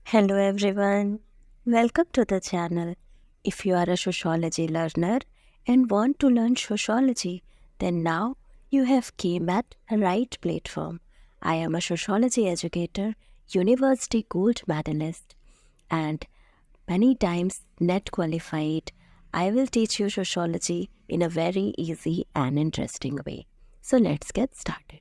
Hello everyone, welcome to the channel. If you are a sociology learner and want to learn sociology, then now you have came at the right platform. I am a sociology educator, university gold medalist, and many times net qualified. I will teach you sociology in a very easy and interesting way. So let's get started.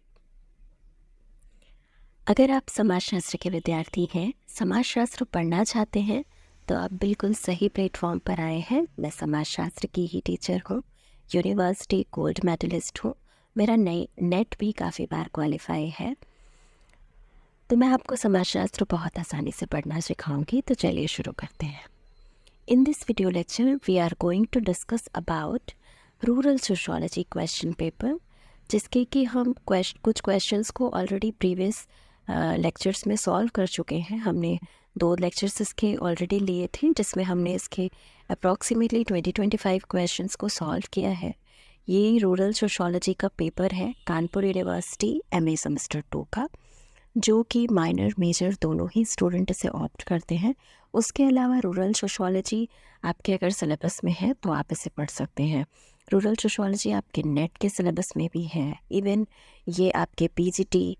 अगर आप समाजशास्त्र के विद्यार्थी हैं, समाजशास्त्र पढ़ना चाहते हैं, तो आप बिल्कुल सही प्लेटफॉर्म पर आए हैं। मैं समाजशास्त्र की ही टीचर हूँ, यूनिवर्सिटी गोल्ड मेडलिस्ट हूँ। मेरा नेट भी काफ़ी बार क्वालिफाई है, तो मैं आपको समाजशास्त्र बहुत आसानी से पढ़ना सिखाऊंगी। तो चलिए शुरू करते हैं। In this video lecture we are going to discuss about rural sociology question paper, जिसके कि हम कुछ क्वेश्चंस को ऑलरेडी प्रीवियस लेक्चर्स में सॉल्व कर चुके हैं। हमने 2 लेक्चर्स इसके ऑलरेडी लिए थे, जिसमें हमने इसके अप्रॉक्सीमेटली 20-25 क्वेश्चंस को सॉल्व किया है। ये रूरल सोशोलॉजी का पेपर है कानपुर यूनिवर्सिटी MA सेमेस्टर 2 का, जो कि माइनर मेजर दोनों ही स्टूडेंट इसे ऑप्ट करते हैं। उसके अलावा रूरल सोशोलॉजी आपके अगर सिलेबस में है तो आप इसे पढ़ सकते हैं। रूरल सोशोलॉजी आपके नेट के सिलेबस में भी है। इवन ये आपके PGT,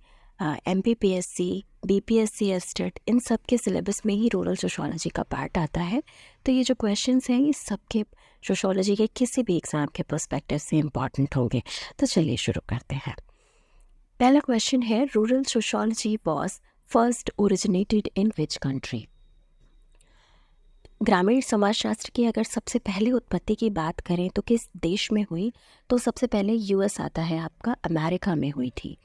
MPPSC, BPSC एस्टेट, इन सब के सिलेबस में ही रूरल सोशोलॉजी का पार्ट आता है। तो ये जो क्वेश्चंस हैं ये सबके सोशोलॉजी के किसी भी एग्ज़ाम के पर्सपेक्टिव से इम्पॉर्टेंट होंगे। तो चलिए शुरू करते हैं। पहला क्वेश्चन है, rural sociology was first originated in which country? ग्रामीण समाजशास्त्र की अगर सबसे पहले उत्पत्ति की बात करें तो किस देश में हुई? तो सबसे पहले US आता है आपका, अमेरिका में हुई थी।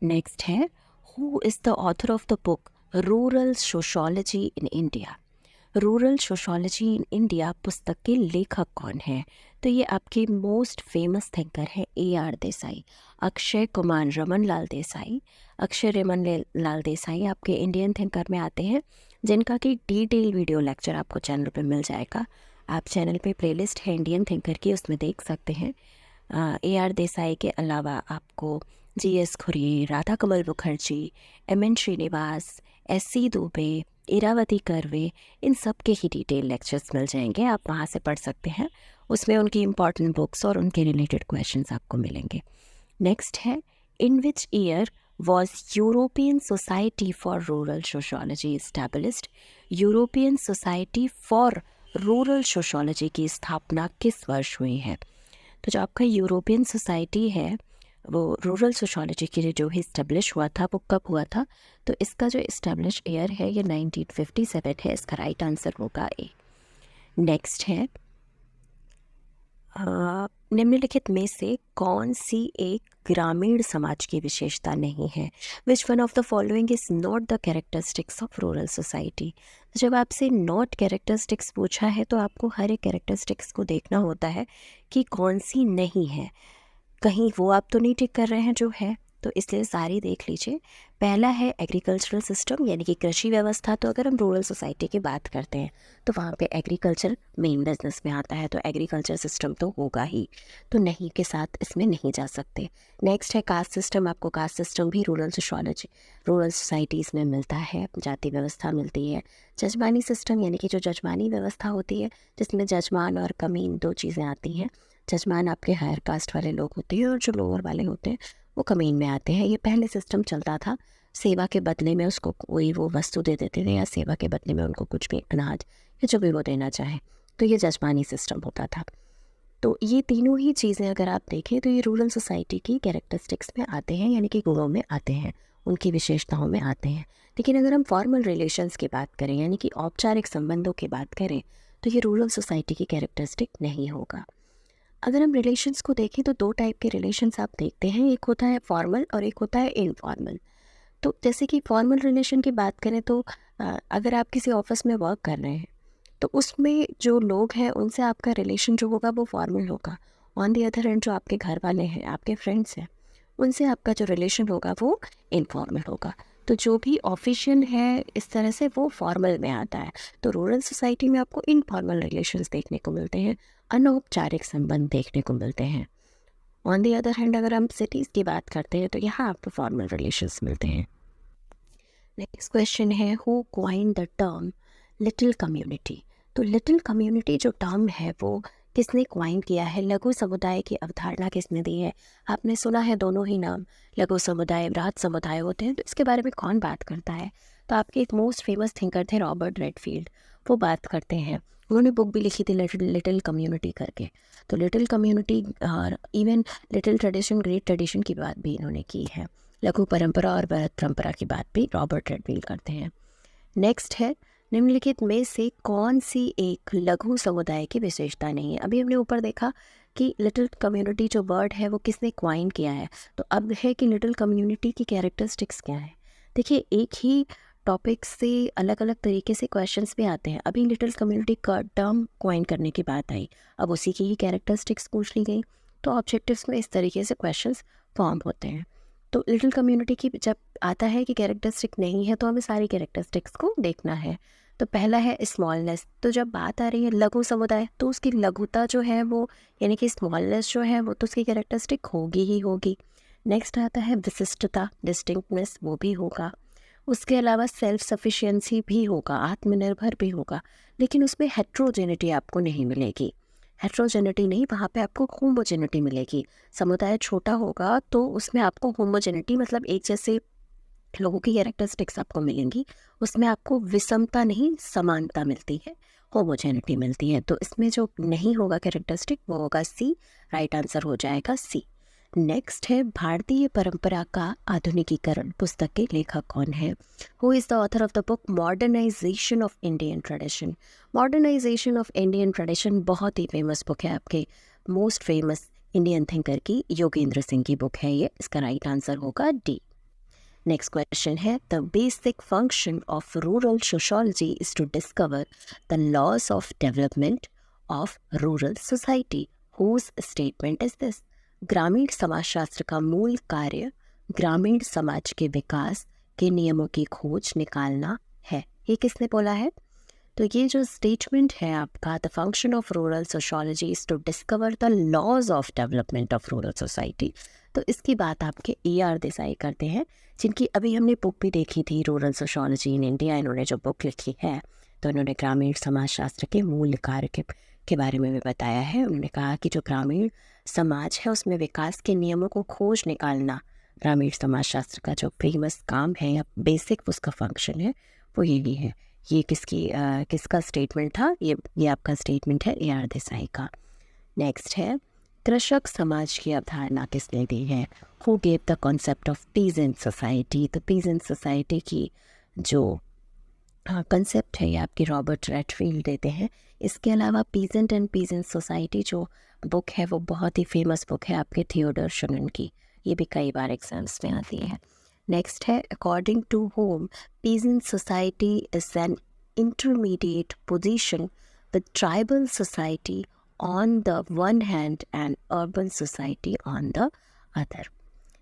नेक्स्ट है, who is the author of the book rural sociology in India? Rural sociology in India पुस्तक के लेखक कौन हैं? तो ये आपके मोस्ट फेमस थिंकर है AR देसाई, अक्षय कुमार रमन लाल देसाई। अक्षय रमन लाल देसाई आपके इंडियन थिंकर में आते हैं, जिनका कि डिटेल वीडियो लेक्चर आपको चैनल पे मिल जाएगा। आप चैनल पे प्लेलिस्ट है इंडियन थिंकर की, उसमें देख सकते हैं। AR देसाई के अलावा आपको GS खुरी, राधा कमल मुखर्जी, MN श्रीनिवास, SC दुबे, इरावती कर्वे, इन सब के ही डिटेल लेक्चर्स मिल जाएंगे। आप वहाँ से पढ़ सकते हैं। उसमें उनकी इम्पॉर्टेंट बुक्स और उनके रिलेटेड क्वेश्चंस आपको मिलेंगे। नेक्स्ट है, in which year was European society for rural sociology established? European society for rural sociology की स्थापना किस वर्ष हुई है? तो जो आपका यूरोपियन सोसाइटी है वो रूरल सोशोलॉजी के लिए जो ही इस्टेब्लिश हुआ था वो कब हुआ था? तो इसका जो इस्टेब्लिश ईयर है ये 1957 है। इसका राइट आंसर होगा ए। नेक्स्ट है, निम्नलिखित में से कौन सी एक ग्रामीण समाज की विशेषता नहीं है? Which one of the following is not the characteristics of rural society? जब आपसे नॉट कैरेक्टरिस्टिक्स पूछा है तो आपको हर एक कैरेक्टरिस्टिक्स को देखना होता है कि कौन सी नहीं है। कहीं वो आप तो नहीं टिक कर रहे हैं जो है, तो इसलिए सारी देख लीजिए। पहला है एग्रीकल्चरल सिस्टम, यानी कि कृषि व्यवस्था। तो अगर हम रूरल सोसाइटी की बात करते हैं तो वहाँ पे एग्रीकल्चर मेन बिजनेस में आता है, तो एग्रीकल्चर सिस्टम तो होगा ही, तो नहीं के साथ इसमें नहीं जा सकते। नेक्स्ट है कास्ट सिस्टम। आपको कास्ट सिस्टम भी रूरल सोसाइटीज़ में मिलता है, जाति व्यवस्था मिलती है। जजमानी सिस्टम, यानी कि जो जजमानी व्यवस्था होती है जिसमें जजमान और कमीन 2 चीज़ें आती हैं। जजमान आपके हायर कास्ट वाले लोग होते हैं और जो लोअर वाले होते हैं वो कमीन में आते हैं। ये पहले सिस्टम चलता था, सेवा के बदले में उसको कोई वो वस्तु दे देते थे, या सेवा के बदले में उनको कुछ भी अनाज या जो भी वो देना चाहे, तो ये जजमानी सिस्टम होता था। तो ये तीनों ही चीज़ें अगर आप देखें तो ये रूरल सोसाइटी की कैरेक्टरिस्टिक्स में आते हैं, यानी कि गुणों में आते हैं, उनकी विशेषताओं में आते हैं। लेकिन अगर हम फॉर्मल रिलेशंस की बात करें, यानी कि औपचारिक संबंधों की बात करें, तो ये रूरल सोसाइटी की कैरेक्टरिस्टिक नहीं होगा। अगर हम रिलेशंस को देखें तो 2 टाइप के रिलेशंस आप देखते हैं, एक होता है फॉर्मल और एक होता है इनफॉर्मल। तो जैसे कि फॉर्मल रिलेशन की बात करें तो अगर आप किसी ऑफिस में वर्क कर रहे हैं तो उसमें जो लोग हैं उनसे आपका रिलेशन जो होगा वो फॉर्मल होगा। ऑन दी अदर हैंड जो आपके घर वाले हैं, आपके फ्रेंड्स हैं, उनसे आपका जो रिलेशन होगा वो इनफॉर्मल होगा। तो जो भी ऑफिशियल है इस तरह से वो फॉर्मल में आता है। तो रूरल सोसाइटी में आपको इनफॉर्मल रिलेशंस देखने को मिलते हैं, अनौपचारिक संबंध देखने को मिलते हैं। ऑन दी अदर हैंड अगर हम सिटीज़ की बात करते हैं तो यहाँ आपको फॉर्मल रिलेशंस मिलते हैं। नेक्स्ट क्वेश्चन है, who coin the term little community. तो लिटिल कम्युनिटी जो टर्म है वो किसने क्वाइन किया है, लघु समुदाय की अवधारणा किसने दी है। आपने सुना है दोनों ही नाम, लघु समुदाय, बृहत समुदाय होते हैं, तो इसके बारे में कौन बात करता है। तो आपके एक मोस्ट फेमस थिंकर थे रॉबर्ट रेडफील्ड, वो बात करते हैं। उन्होंने बुक भी लिखी थी लिटिल कम्युनिटी करके। तो लिटिल कम्युनिटी और even little tradition great tradition की बात भी इन्होंने की है। लघु परंपरा और बृहत परंपरा की बात भी रॉबर्ट रेडफील्ड करते हैं। नेक्स्ट है, निम्नलिखित में से कौन सी एक लघु समुदाय की विशेषता नहीं है। अभी हमने ऊपर देखा कि लिटिल कम्युनिटी जो वर्ड है वो किसने क्वाइन किया है, तो अब है कि लिटिल कम्युनिटी की कैरेक्टरिस्टिक्स क्या है। देखिए, एक ही टॉपिक से अलग अलग तरीके से क्वेश्चंस भी आते हैं। अभी लिटिल कम्युनिटी का टर्म क्वाइन करने की बात आई, अब उसी की ही कैरेक्टरिस्टिक्स पूछ ली गई, तो ऑब्जेक्टिव्स में इस तरीके से क्वेश्चंस फॉर्म होते हैं। तो लिटिल कम्युनिटी की जब आता है कि कैरेक्टरिस्टिक नहीं है, तो हमें सारी कैरेक्टरिस्टिक्स को देखना है। तो पहला है स्मॉलनेस। तो जब बात आ रही है लघु समुदाय, तो उसकी लघुता जो है वो, यानी कि स्मॉलनेस जो है वो तो उसकी कैरेक्टरिस्टिक होगी ही होगी। नेक्स्ट आता है विशिष्टता, डिस्टिंक्टनेस, वो भी होगा। उसके अलावा सेल्फ सफिशिएंसी भी होगा, आत्मनिर्भर भी होगा, लेकिन उसमें हेट्रोजेनिटी आपको नहीं मिलेगी। हेट्रोजेनिटी नहीं, वहाँ पे आपको होमोजेनिटी मिलेगी। समुदाय छोटा होगा तो उसमें आपको होमोजेनिटी, मतलब एक जैसे लोगों की कैरेक्टरिस्टिक्स आपको मिलेंगी, उसमें आपको विषमता नहीं समानता मिलती है, होमोजेनिटी मिलती है। तो इसमें जो नहीं होगा कैरेक्टरिस्टिक वो होगा सी, राइट आंसर हो जाएगा सी। नेक्स्ट है, भारतीय परंपरा का आधुनिकीकरण पुस्तक के लेखक कौन है। Who is the author of the book modernization of Indian tradition. Modernization of Indian tradition बहुत ही फेमस बुक है, आपके मोस्ट फेमस इंडियन थिंकर की योगेंद्र सिंह की बुक है ये। इसका राइट आंसर होगा डी। नेक्स्ट क्वेश्चन है, the basic function of rural sociology is to discover the laws of development of rural society. Whose statement is this. ग्रामीण समाजशास्त्र का मूल कार्य ग्रामीण समाज के विकास के नियमों की खोज निकालना है। ये किसने बोला है। तो ये जो स्टेटमेंट है आपका, the function of rural sociology is to discover the laws of development of rural society, तो इसकी बात आपके AR देसाई करते हैं, जिनकी अभी हमने बुक भी देखी थी रूरल सोशोलॉजी इन इंडिया। इन्होंने जो बुक लिखी है, तो इन्होंने ग्रामीण समाजशास्त्र के मूल कार्य के बारे में भी बताया है। उन्होंने कहा कि जो ग्रामीण समाज है उसमें विकास के नियमों को खोज निकालना ग्रामीण समाजशास्त्र का जो फेमस काम है या बेसिक उसका फंक्शन है, वो यही है। ये किसका स्टेटमेंट था, ये आपका स्टेटमेंट है AR देसाई का। नेक्स्ट है, कृषक समाज की अवधारणा किसने दी है। Who gave the concept of peasant society. तो पीजेंट सोसाइटी की जो कंसेप्ट है ये आपके रॉबर्ट रेडफील्ड देते हैं। इसके अलावा पीजेंट एंड पीजेंट सोसाइटी जो बुक है वो बहुत ही फेमस बुक है आपके थियोडोर शनन की, ये भी कई बार एग्जाम्स में आती है। नेक्स्ट है, according to home peasant society is an intermediate position with tribal society on the one hand and urban society on the other.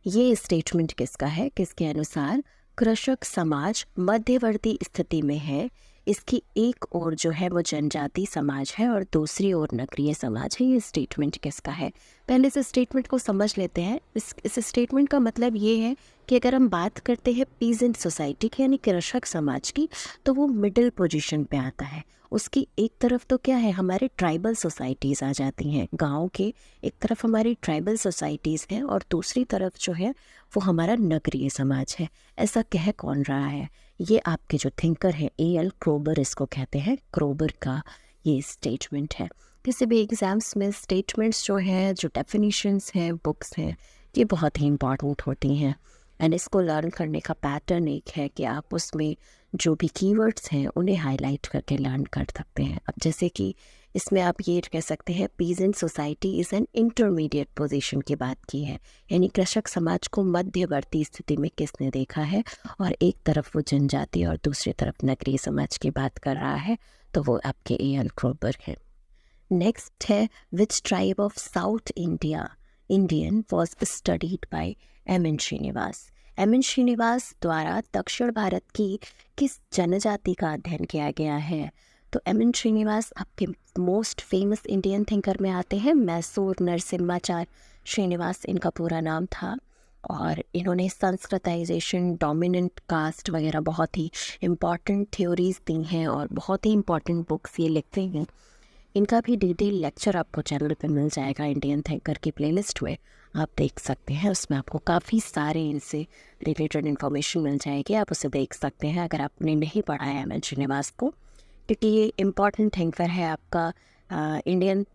ये स्टेटमेंट किसका है, किसके अनुसार कृषक समाज मध्यवर्ती स्थिति में है। इसकी एक ओर जो है वो जनजाति समाज है और दूसरी ओर नगरीय समाज है। ये स्टेटमेंट किसका है, पहले इस स्टेटमेंट को समझ लेते हैं। इस स्टेटमेंट का मतलब ये है कि अगर हम बात करते हैं पीजेंट सोसाइटी की यानी कृषक समाज की, तो वो मिडिल पोजीशन पे आता है। उसकी एक तरफ तो क्या है, हमारे ट्राइबल सोसाइटीज़ आ जाती हैं गांव के, एक तरफ हमारी ट्राइबल सोसाइटीज़ हैं और दूसरी तरफ जो है वो हमारा नगरीय समाज है। ऐसा कह कौन रहा है, ये आपके जो थिंकर हैं AL क्रोबर इसको कहते हैं, क्रोबर का ये स्टेटमेंट है। किसी भी एग्ज़ाम्स में स्टेटमेंट्स जो हैं, जो डेफिनेशंस हैं, बुक्स हैं, ये बहुत ही इंपॉर्टेंट होती हैं। एंड इसको लर्न करने का पैटर्न एक है कि आप उसमें जो भी कीवर्ड्स हैं उन्हें हाईलाइट करके लर्न कर सकते हैं। अब जैसे कि इसमें आप ये कह सकते हैं peasant society is an intermediate position की बात की है, यानी कृषक समाज को मध्यवर्ती स्थिति में किसने देखा है, और एक तरफ वो जनजाति और दूसरी तरफ नगरीय समाज की बात कर रहा है, तो वो आपके AL क्रोबर है। नेक्स्ट है, which tribe of south Indian was studied by MN Srinivas. MN Srinivas द्वारा दक्षिण भारत की किस जनजाति का अध्ययन किया गया है। तो MN श्रीनिवास आपके मोस्ट फेमस इंडियन थिंकर में आते हैं, मैसूर नरसिम्हाचार्य श्रीनिवास इनका पूरा नाम था। और इन्होंने संस्कृताइजेशन, डोमिनेंट कास्ट वगैरह बहुत ही इम्पॉर्टेंट थ्योरीज दी हैं और बहुत ही इम्पॉर्टेंट बुक्स ये लिखते हैं। इनका भी डिटेल लेक्चर आपको चैनल पर मिल जाएगा, इंडियन थिंकर की प्लेलिस्ट में आप देख सकते हैं। उसमें आपको काफ़ी सारे इनसे रिलेटेड इन्फॉर्मेशन मिल जाएगी, आप उसे देख सकते हैं अगर आपने नहीं पढ़ा है एम.एन. श्रीनिवास को, क्योंकि ये इम्पॉर्टेंट थिंकर है आपका। इंडियन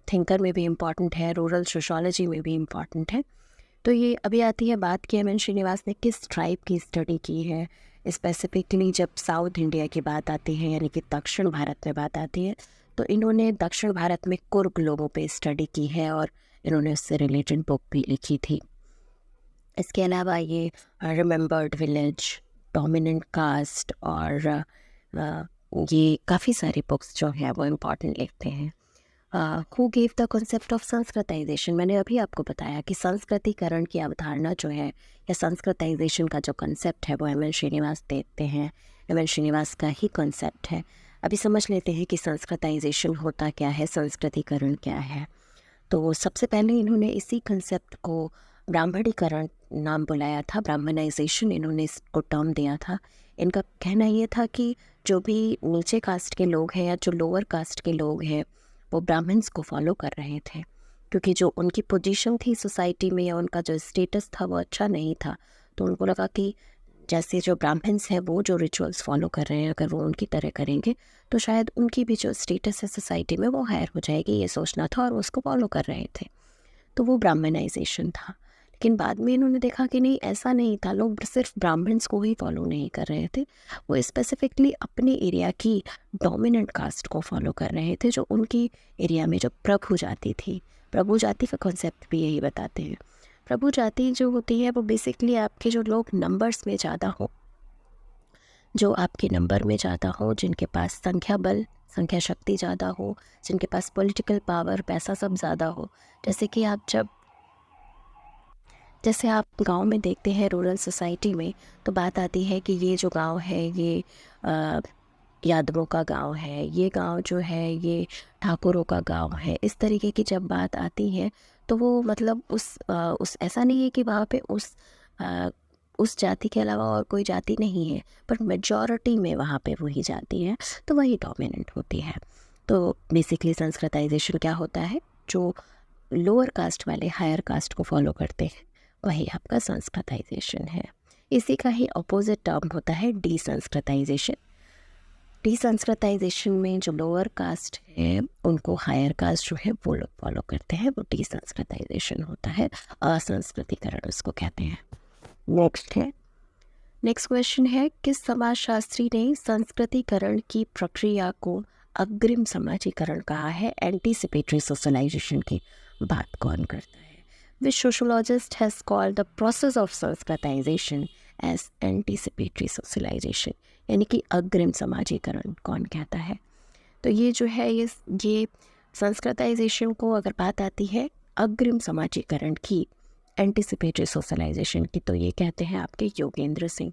थिंकर में भी इम्पॉर्टेंट है, रूरल सोशोलॉजी में भी इम्पॉर्टेंट है। तो ये अभी आती है बात कि एम.एन. श्रीनिवास ने किस ट्राइब की स्टडी की है। स्पेसिफिकली जब साउथ इंडिया की बात आती है, यानी कि दक्षिण भारत में बात आती है, तो इन्होंने दक्षिण भारत में कुर्ग लोगों पे स्टडी की है और इन्होंने उससे रिलेटेड बुक भी लिखी थी। इसके अलावा ये रिमेंबर्ड विलेज, डोमिनेंट कास्ट और ये काफ़ी सारी बुक्स जो हैं वो इम्पॉर्टेंट लिखते हैं। Who gave the concept of Sanskritisation, मैंने अभी आपको बताया कि संस्कृतिकरण की अवधारणा जो है या संस्कृताइजेशन का जो कॉन्सेप्ट है वो एम.एन. श्रीनिवास देते हैं। एम.एन. श्रीनिवास का ही कॉन्सेप्ट है। अभी समझ लेते हैं कि संस्कृताइजेशन होता क्या है, संस्कृतिकरण क्या है। तो सबसे पहले इन्होंने इसी कंसेप्ट को ब्राह्मणीकरण नाम बुलाया था, ब्राह्मणाइजेशन इन्होंने इसको टर्म दिया था। इनका कहना ये था कि जो भी नीचे कास्ट के लोग हैं या जो लोअर कास्ट के लोग हैं वो ब्राह्मण्स को फॉलो कर रहे थे, क्योंकि जो उनकी पोजीशन थी सोसाइटी में या उनका जो स्टेटस था वो अच्छा नहीं था। तो उनको लगा कि जैसे जो ब्राह्मण्स हैं वो जो रिचुअल्स फॉलो कर रहे हैं, अगर वो उनकी तरह करेंगे तो शायद उनकी भी जो स्टेटस है सोसाइटी में वो हायर हो जाएगी, ये सोचना था और उसको फॉलो कर रहे थे। तो वो ब्राह्मणाइजेशन था। लेकिन बाद में इन्होंने देखा कि नहीं, ऐसा नहीं था, लोग सिर्फ ब्राह्मण्स को ही फॉलो नहीं कर रहे थे, वो स्पेसिफिकली अपने एरिया की डोमिनेंट कास्ट को फॉलो कर रहे थे, जो उनकी एरिया में जो प्रभु जाति थी। प्रभु जाति का कॉन्सेप्ट भी यही बताते हैं। प्रभु जाति जो होती है वो बेसिकली आपके जो लोग नंबर्स में ज़्यादा हो, जो आपके नंबर में ज़्यादा हो, जिनके पास संख्या बल, संख्या शक्ति ज़्यादा हो, जिनके पास पॉलिटिकल पावर, पैसा सब ज़्यादा हो। जैसे आप गांव में देखते हैं, रूरल सोसाइटी में, तो बात आती है कि ये जो गांव है ये यादवों का गांव है, ये गांव जो है ये ठाकुरों का गांव है। इस तरीके की जब बात आती है तो वो मतलब उस ऐसा नहीं है कि वहाँ पे उस जाति के अलावा और कोई जाति नहीं है, पर मेजॉरिटी में वहाँ पे वही जाति है, तो वही डोमिनेंट होती है। तो बेसिकली संस्कृताइजेशन क्या होता है, जो लोअर कास्ट वाले हायर कास्ट को फॉलो करते हैं वही आपका संस्कृताइजेशन है। इसी का ही अपोजिट टर्म होता है डीसंस्कृताइजेशन। डीसंस्कृताइजेशन में जो लोअर कास्ट है उनको हायर कास्ट जो है वो लोग फॉलो करते हैं, वो डीसंस्कृताइजेशन होता है, असंस्कृतिकरण उसको कहते हैं। नेक्स्ट क्वेश्चन है, किस समाजशास्त्री ने संस्कृतिकरण की प्रक्रिया को अग्रिम समाजीकरण कहा है? एंटीसिपेटरी सोशलाइजेशन की बात कौन करता है? Which sociologist has called the process of Sanskritisation as anticipatory socialization, यानी कि अग्रिम समाजीकरण कौन कहता है? तो ये जो है ये संस्कृताइजेशन को अगर बात आती है अग्रिम समाजीकरण की, एंटीसिपेटरी सोशलाइजेशन की, तो ये कहते हैं आपके योगेंद्र सिंह।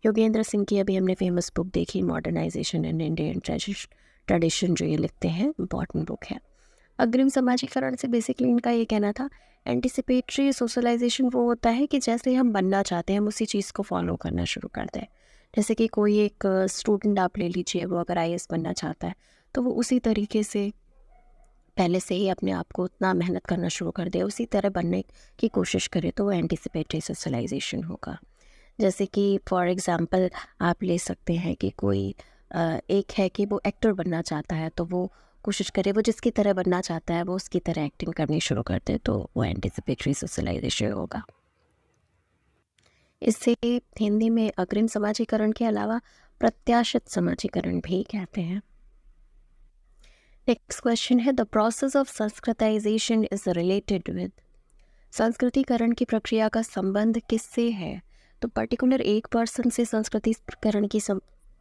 योगेंद्र सिंह की अभी हमने फेमस बुक देखी, मॉडर्नाइजेशन एंड इंडियन ट्रेडिशन, जो ये लिखते हैं, इम्पॉर्टेंट बुक है। अग्रिम समाजीकरण से बेसिकली इनका ये कहना था, एंटीसिपेटरी सोशलाइजेशन वो होता है कि जैसे हम बनना चाहते हैं हम उसी चीज़ को फॉलो करना शुरू करते हैं। जैसे कि कोई एक स्टूडेंट आप ले लीजिए, वो अगर IAS बनना चाहता है तो वो उसी तरीके से पहले से ही अपने आप को उतना मेहनत करना शुरू कर दे, उसी तरह बनने की कोशिश करे, तो वो एंटीसिपेटरी सोशलाइजेशन होगा। जैसे कि फॉर एग्ज़ाम्पल आप ले सकते हैं कि कोई एक है कि वो एक्टर बनना चाहता है, तो वो कोशिश करे, वो जिसकी तरह बनना चाहता है वो उसकी तरह एक्टिंग करनी शुरू कर दे, तो वो एंटीसिपेटरी सोशलाइजेशन होगा। इसे हिंदी में अग्रिम समाजीकरण के अलावा प्रत्याशित समाजीकरण भी कहते हैं। नेक्स्ट क्वेश्चन है, the process of sanskritization is related with, संस्कृतिकरण की प्रक्रिया का संबंध किससे है? तो पर्टिकुलर एक पर्सन से संस्कृतिकरण की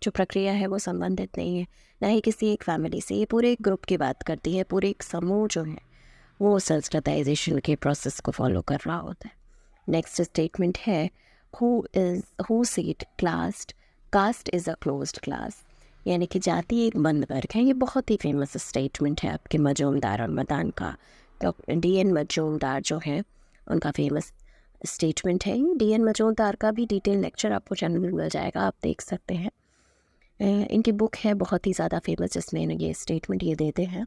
जो प्रक्रिया है वो संबंधित नहीं है, ना ही किसी एक फैमिली से, ये पूरे एक ग्रुप की बात करती है, पूरे एक समूह जो है वो संस्कृताइजेशन के प्रोसेस को फॉलो कर रहा होता है। नेक्स्ट स्टेटमेंट है, who said caste is a closed class, यानी कि जाति एक बंद वर्ग है। ये बहुत ही फेमस स्टेटमेंट है आपके मजूमदार और मदान का। तो DN मजूमदार जो है उनका फेमस स्टेटमेंट है। ये डी एन मजूमदार का भी डिटेल लेक्चर आपको चैनल में मिल जाएगा, आप देख सकते हैं। इनकी बुक है बहुत ही ज़्यादा फेमस जिसमें ये स्टेटमेंट ये देते हैं।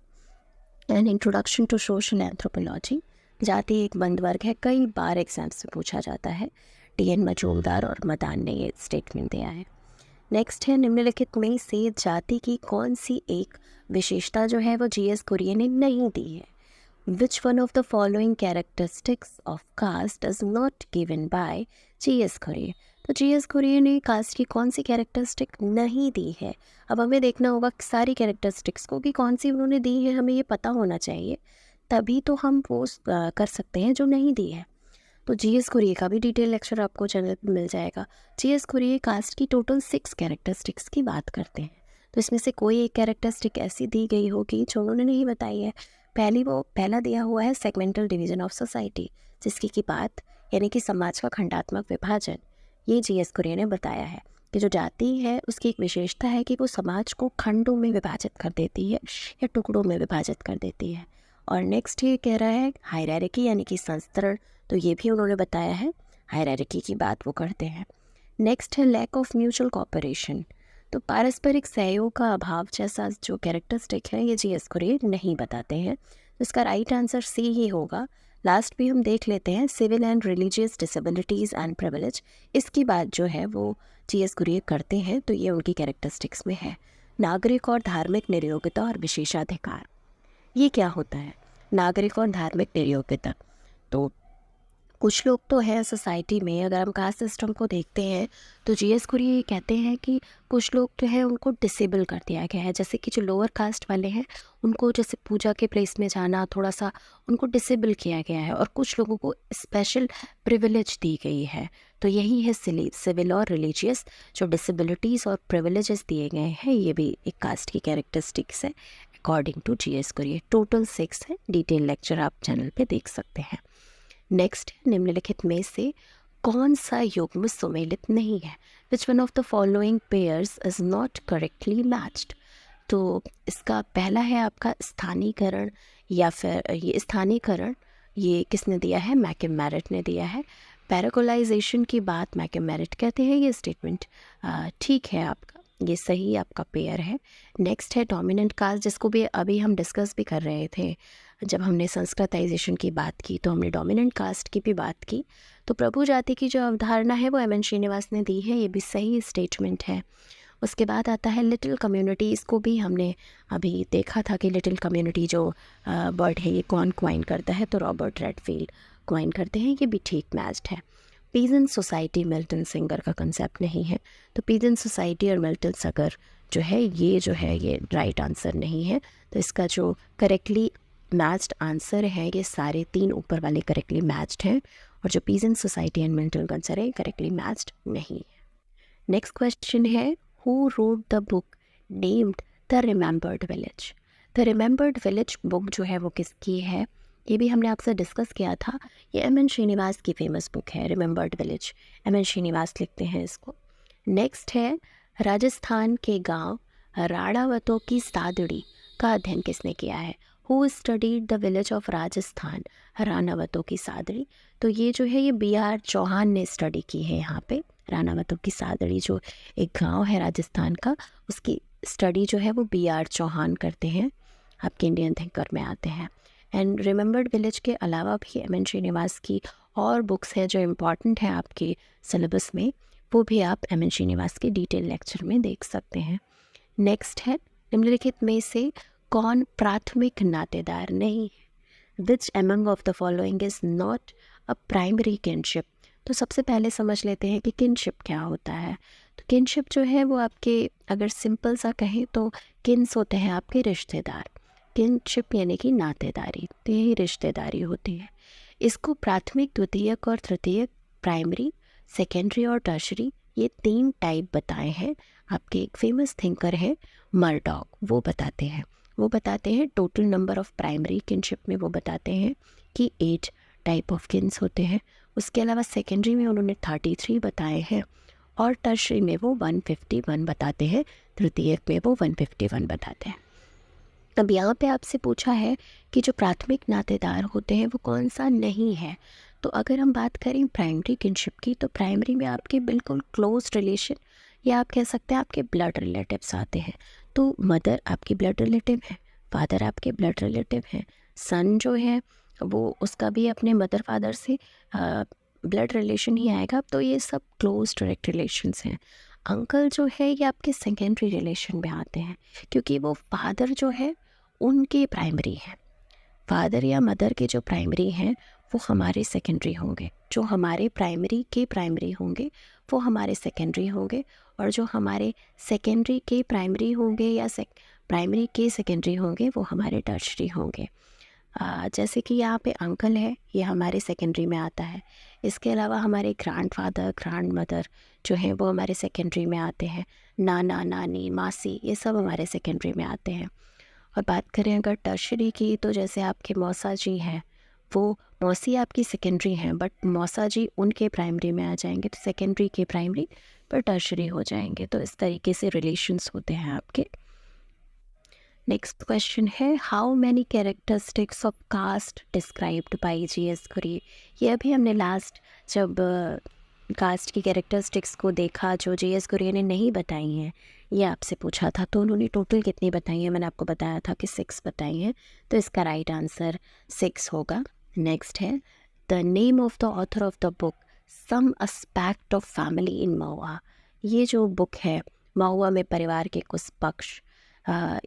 And introduction to social anthropology, जाति एक बंद वर्ग है, कई बार एग्जाम्स में पूछा जाता है। डी एन मजूमदार और मदान ने ये स्टेटमेंट दिया है। नेक्स्ट है, निम्नलिखित में से जाति की कौन सी एक विशेषता जो है वो जी.एस. कुरियन ने नहीं दी है। Which one of the following characteristics of caste is not given by G S. Kurien. तो जी.एस. कुरियन ने कास्ट की कौन सी कैरेक्टरिस्टिक नहीं दी है। अब हमें देखना होगा सारी कैरेक्टरिस्टिक्स को कि कौन सी उन्होंने दी है, हमें ये पता होना चाहिए, तभी तो हम वो कर सकते हैं जो नहीं दी है। तो जी.एस. कुरियन का भी डिटेल लेक्चर आपको चैनल पर मिल जाएगा। जी.एस. कुरियन कास्ट की टोटल 6 कैरेक्टरिस्टिक्स की बात करते हैं, तो इसमें से कोई एक कैरेक्टरिस्टिक ऐसी दी गई होगी जो उन्होंने नहीं बताई है। पहला दिया हुआ है सेगमेंटल डिवीजन ऑफ सोसाइटी, जिसकी की बात यानी कि समाज का खंडात्मक विभाजन, ये जी.एस. कुरियन ने बताया है कि जो जाति है उसकी एक विशेषता है कि वो समाज को खंडों में विभाजित कर देती है या टुकड़ों में विभाजित कर देती है। और नेक्स्ट ये कह रहा है हायरार्की यानी कि संस्तरण, तो ये भी उन्होंने बताया है, हायरार्की की बात वो करते हैं। नेक्स्ट है लैक ऑफ म्यूचुअल कोऑपरेशन, तो पारस्परिक सहयोग का अभाव जैसा जो कैरेक्टरिस्टिक है ये जी.एस. कुरियन नहीं बताते हैं। तो इसका राइट आंसर सी ही होगा। लास्ट भी हम देख लेते हैं, civil and religious disabilities and privilege, इसकी बात जो है वो जी.एस. कुरियन करते हैं, तो ये उनकी कैरेक्टरिस्टिक्स में है। नागरिक और धार्मिक निर्योग्यता और विशेषाधिकार, ये क्या होता है नागरिक और धार्मिक निर्योग्यता। तो कुछ लोग तो हैं सोसाइटी में, अगर हम कास्ट सिस्टम को देखते हैं तो जी.एस. कुरियन ये कहते हैं कि कुछ लोग जो है उनको डिसेबल कर दिया गया है, जैसे कि जो लोअर कास्ट वाले हैं उनको जैसे पूजा के प्लेस में जाना थोड़ा सा उनको डिसेबल किया गया है, और कुछ लोगों को स्पेशल प्रिविलेज दी गई है। तो यही है सिविल और रिलीजियस जो डिसेबिलिटीज़ और प्रिविलेजेस दिए गए हैं, ये भी एक कास्ट की कैरेक्टरिस्टिक्स है according to G S. Kurien. Total 6 है, डिटेल लेक्चर आप चैनल पे देख सकते हैं। नेक्स्ट, निम्नलिखित में से कौन सा युग्म सुमेलित नहीं है। Which one of the following pairs is not correctly matched. तो इसका पहला है आपका स्थानीकरण, या फिर ये स्थानीकरण ये किसने दिया है, मैकमेरिट ने दिया है। पैराकोलाइजेशन की बात मैकमेरिट कहते हैं, ये स्टेटमेंट ठीक है आपका, ये सही आपका पेयर है। नेक्स्ट है डोमिनेंट कास्ट, जिसको भी अभी हम डिस्कस भी कर रहे थे जब हमने संस्कृताइजेशन की बात की, तो हमने डोमिनेंट कास्ट की भी बात की। तो प्रभु जाति की जो अवधारणा है वो एम.एन. श्रीनिवास ने दी है, ये भी सही स्टेटमेंट है। उसके बाद आता है लिटिल कम्युनिटी, इसको भी हमने अभी देखा था कि लिटिल कम्युनिटी जो वर्ड है ये कौन क्वाइन करता है, तो रॉबर्ट रेडफील्ड क्वाइन करते हैं, ये भी ठीक मैच्ड है। पीजेंट सोसाइटी मिल्टन सिंगर का कंसेप्ट नहीं है, तो पीजेंट सोसाइटी और मिल्टन सगर जो है ये राइट आंसर नहीं है। तो इसका जो करेक्टली मैच्ड आंसर है ये सारे 3 ऊपर वाले करेक्टली मैच्ड हैं, और जो पीजेंट सोसाइटी एंड मिल्टन कंसर है करेक्टली मैच्ड नहीं है। नेक्स्ट क्वेश्चन है, who wrote the book named the remembered village. The remembered village book जो है वो किसकी है, ये भी हमने आपसे डिस्कस किया था। ये एम.एन. श्रीनिवास की फेमस बुक है रिमेंबर्ड विलेज, एम.एन. श्रीनिवास लिखते हैं इसको। नेक्स्ट है, राजस्थान के गांव राणावतों की सादड़ी का अध्ययन किसने किया है। Who studied the village of Rajasthan, राणावतों की सादड़ी। तो ये जो है ये बी.आर. चौहान ने स्टडी की है यहाँ पे। राणावतों की सादड़ी जो एक गांव है राजस्थान का, उसकी स्टडी जो है वो बी.आर. चौहान करते हैं, आपके इंडियन थिंकर में आते हैं। एंड रिमेंबर्ड विलेज के अलावा भी एम.एन. श्रीनिवास की और बुक्स हैं जो इम्पॉर्टेंट हैं आपके सिलेबस में, वो भी आप एम.एन. श्रीनिवास के डिटेल लेक्चर में देख सकते हैं। नेक्स्ट है, निम्नलिखित में से कौन प्राथमिक नातेदार नहीं है। Which among of the following is not a primary kinship. तो सबसे पहले समझ लेते हैं कि किनशिप क्या होता है। तो किनशिप जो है वो आपके, अगर सिंपल सा कहें तो किन्स होते हैं आपके रिश्तेदार। किनशिप यानी कि नातेदारी, तो यही रिश्तेदारी होती है। इसको प्राथमिक, द्वितीयक और तृतीयक, प्राइमरी, सेकेंडरी और टर्शरी, ये 3 टाइप बताए हैं। आपके एक फेमस थिंकर है मर्डॉक, वो बताते हैं total number of primary kinship में, वो बताते हैं कि 8 टाइप ऑफ किन्स होते हैं। उसके अलावा सेकेंडरी में उन्होंने 33 बताए हैं, और टर्शरी में वो 151 बताते हैं, तृतीयक में वो 151 बताते हैं। अब यहाँ पे आपसे पूछा है कि जो प्राथमिक नातेदार होते हैं वो कौन सा नहीं है। तो अगर हम बात करें प्राइमरी किनशिप की, तो प्राइमरी में आपके बिल्कुल क्लोज रिलेशन या आप कह सकते हैं आपके ब्लड रिलेटिव्स आते हैं। तो मदर आपकी ब्लड रिलेटिव है, फादर आपके ब्लड रिलेटिव हैं, सन जो है वो उसका भी अपने मदर फादर से ब्लड रिलेशन ही आएगा। तो ये सब क्लोज डायरेक्ट रिलेशंस हैं। अंकल जो है ये आपके सेकेंडरी रिलेशन में आते हैं, क्योंकि वो फादर जो है उनके प्राइमरी हैं। फादर या मदर के जो प्राइमरी हैं वो हमारे सेकेंडरी होंगे, जो हमारे प्राइमरी के प्राइमरी होंगे वो हमारे सेकेंडरी होंगे, और जो हमारे सेकेंडरी के प्राइमरी होंगे या प्राइमरी के सेकेंडरी होंगे वो हमारे टर्शरी होंगे। जैसे कि यहाँ पे अंकल है, ये हमारे सेकेंडरी में आता है। इसके अलावा हमारे ग्रैंडफादर ग्रैंड मदर जो हैं वो हमारे सेकेंडरी में आते हैं। नाना नानी मासी ये सब हमारे सेकेंडरी में आते हैं। और बात करें अगर टर्शरी की, तो जैसे आपके मौसा जी हैं, वो मौसी आपकी सेकेंडरी हैं बट मौसा जी उनके प्राइमरी में आ जाएंगे, तो सेकेंडरी के प्राइमरी पर टर्शरी हो जाएंगे। तो इस तरीके से रिलेशंस होते हैं आपके। नेक्स्ट क्वेश्चन है, how many characteristics of caste described by G S. Kurien. ये अभी हमने लास्ट जब कास्ट की कैरेक्टरिस्टिक्स को देखा जो जी.एस. कुरियन ने नहीं बताई हैं, ये आपसे पूछा था, तो उन्होंने टोटल कितनी बताई हैं? मैंने आपको बताया था कि 6 बताई हैं, तो इसका राइट आंसर 6 होगा। नेक्स्ट है, the name of the author of the book some aspect of family in Mahua. ये जो बुक है महुआ में परिवार के कुछ पक्ष,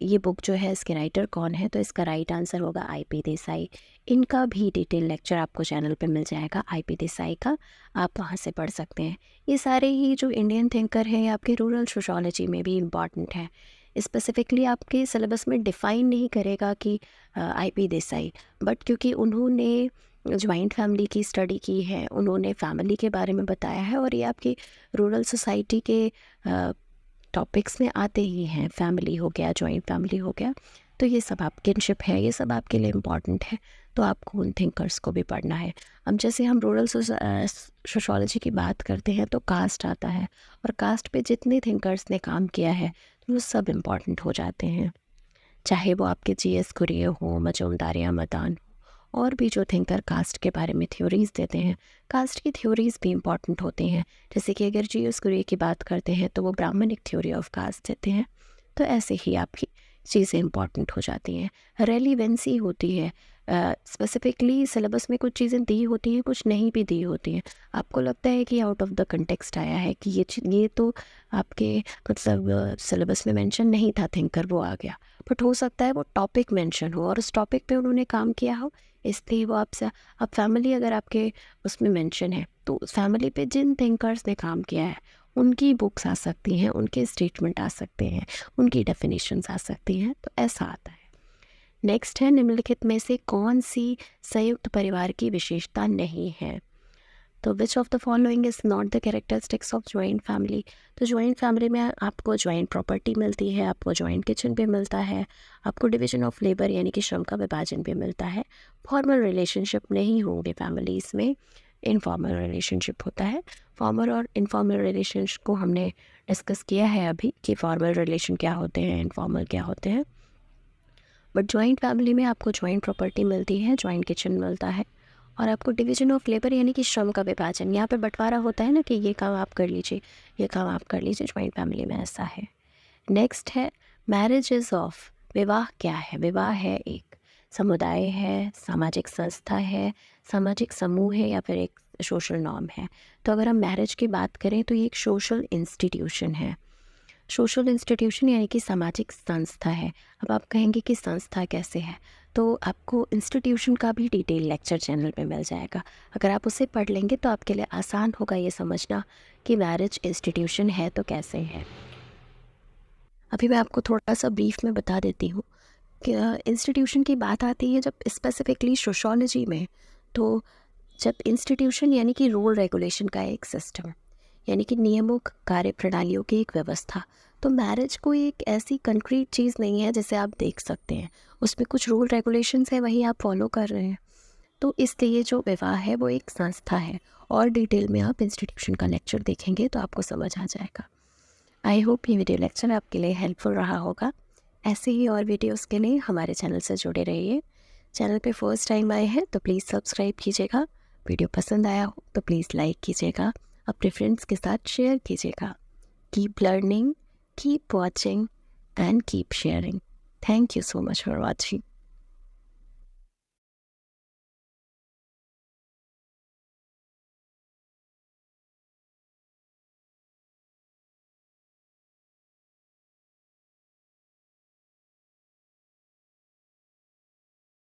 ये बुक जो है इसके राइटर कौन है? तो इसका राइट आंसर होगा आई.पी. देसाई। इनका भी डिटेल लेक्चर आपको चैनल पे मिल जाएगा आई.पी. देसाई का, आप वहाँ से पढ़ सकते हैं। ये सारे ही जो इंडियन थिंकर हैं आपके रूरल सोशोलॉजी में भी इम्पॉर्टेंट हैं। स्पेसिफिकली आपके सिलेबस में डिफ़ाइन नहीं करेगा कि आई.पी. देसाई, बट क्योंकि उन्होंने जॉइंट फैमिली की स्टडी की है, उन्होंने फैमिली के बारे में बताया है, और ये आपकी रूरल सोसाइटी के टॉपिक्स में आते ही हैं। फैमिली हो गया, जॉइंट फैमिली हो गया, तो ये सब आप किनशिप है, ये सब आपके लिए इम्पॉर्टेंट है, तो आपको उन थिंकर्स को भी पढ़ना है। अब जैसे हम रूरल सोशोलॉजी की बात करते हैं तो कास्ट आता है, और कास्ट पे जितने थिंकर्स ने काम किया है तो वो सब इम्पॉर्टेंट हो जाते हैं, चाहे वो आपके जी.एस. कुरियन हो, मजूमदार या मदान, और भी जो थिंकर कास्ट के बारे में थ्योरीज़ देते हैं। कास्ट की थ्योरीज़ भी इम्पॉर्टेंट होती हैं। जैसे कि अगर जी.एस. कुरियन की बात करते हैं तो वो ब्राह्मणिक थ्योरी ऑफ कास्ट देते हैं। तो ऐसे ही आपकी चीज़ें इंपॉर्टेंट हो जाती हैं, रेलिवेंसी होती है। स्पेसिफिकली सिलेबस में कुछ चीज़ें दी होती हैं, कुछ नहीं भी दी होती हैं। आपको लगता है कि आउट ऑफ द कंटेक्स्ट आया है कि ये तो आपके मतलब सिलेबस में मेंशन नहीं था थिंकर, वो आ गया, बट हो सकता है वो टॉपिक मेंशन हो और उस टॉपिक पे उन्होंने काम किया हो, इसलिए वो आपसे। अब फैमिली अगर आपके उसमें मेंशन है तो फैमिली पे जिन थिंकर्स ने काम किया है उनकी बुक्स आ सकती हैं, उनके स्टेटमेंट आ सकते हैं, उनकी डेफिनेशंस आ सकती हैं, तो ऐसा आता है। नेक्स्ट है, निम्नलिखित में से कौन सी संयुक्त परिवार की विशेषता नहीं है? तो which of the following is not the characteristics of joint family? तो जॉइंट फैमिली में आपको जॉइंट प्रॉपर्टी मिलती है, आपको जॉइंट किचन भी मिलता है, आपको डिवीजन ऑफ लेबर यानी कि श्रम का विभाजन भी मिलता है। फॉर्मल रिलेशनशिप नहीं होंगे फैमिलीज़ में, इनफॉर्मल रिलेशनशिप होता है। फॉर्मल और इनफॉर्मल रिलेशनशिप को हमने डिस्कस किया है अभी कि फॉर्मल रिलेशन क्या होते हैं, इनफॉर्मल क्या होते हैं। बट जॉइंट फैमिली में आपको जॉइंट प्रॉपर्टी मिलती है, जॉइंट किचन मिलता है, और आपको डिवीजन ऑफ लेबर यानी कि श्रम का विभाजन, यहाँ पे बंटवारा होता है ना कि ये काम आप कर लीजिए, ये काम आप कर लीजिए, जॉइंट फैमिली में ऐसा है। नेक्स्ट है, मैरिजेस ऑफ, विवाह क्या है? विवाह है एक समुदाय है, सामाजिक संस्था है, सामाजिक समूह है, या फिर एक सोशल नॉर्म है। तो अगर हम मैरिज की बात करें तो ये एक सोशल इंस्टीट्यूशन है। सोशल इंस्टीट्यूशन यानी कि सामाजिक संस्था है। अब आप कहेंगे कि संस्था कैसे है, तो आपको इंस्टीट्यूशन का भी डिटेल लेक्चर चैनल पे मिल जाएगा। अगर आप उसे पढ़ लेंगे तो आपके लिए आसान होगा ये समझना कि मैरिज इंस्टीट्यूशन है तो कैसे है। अभी मैं आपको थोड़ा सा ब्रीफ में बता देती हूँ कि इंस्टीट्यूशन की बात आती है जब स्पेसिफिकली सोशोलॉजी में, तो जब इंस्टीट्यूशन यानी कि रूल रेगुलेशन का एक सिस्टम, यानी कि नियमों कार्य प्रणालियों की एक व्यवस्था। तो मैरिज कोई एक ऐसी कंक्रीट चीज़ नहीं है जैसे आप देख सकते हैं, उसमें कुछ रूल रेगुलेशंस है वही आप फॉलो कर रहे हैं। तो इसलिए जो विवाह है वो एक संस्था है, और डिटेल में आप इंस्टीट्यूशन का लेक्चर देखेंगे तो आपको समझ आ जाएगा। आई होप ये वीडियो लेक्चर आपके लिए हेल्पफुल रहा होगा। ऐसे ही और वीडियोस के लिए हमारे चैनल से जुड़े रहिए। चैनल पे फर्स्ट टाइम आए हैं तो प्लीज़ सब्सक्राइब कीजिएगा, वीडियो पसंद आया हो तो प्लीज़ लाइक कीजिएगा, अपने फ्रेंड्स के साथ शेयर कीजिएगा। Keep learning, keep watching and keep sharing. Thank you so much for watching.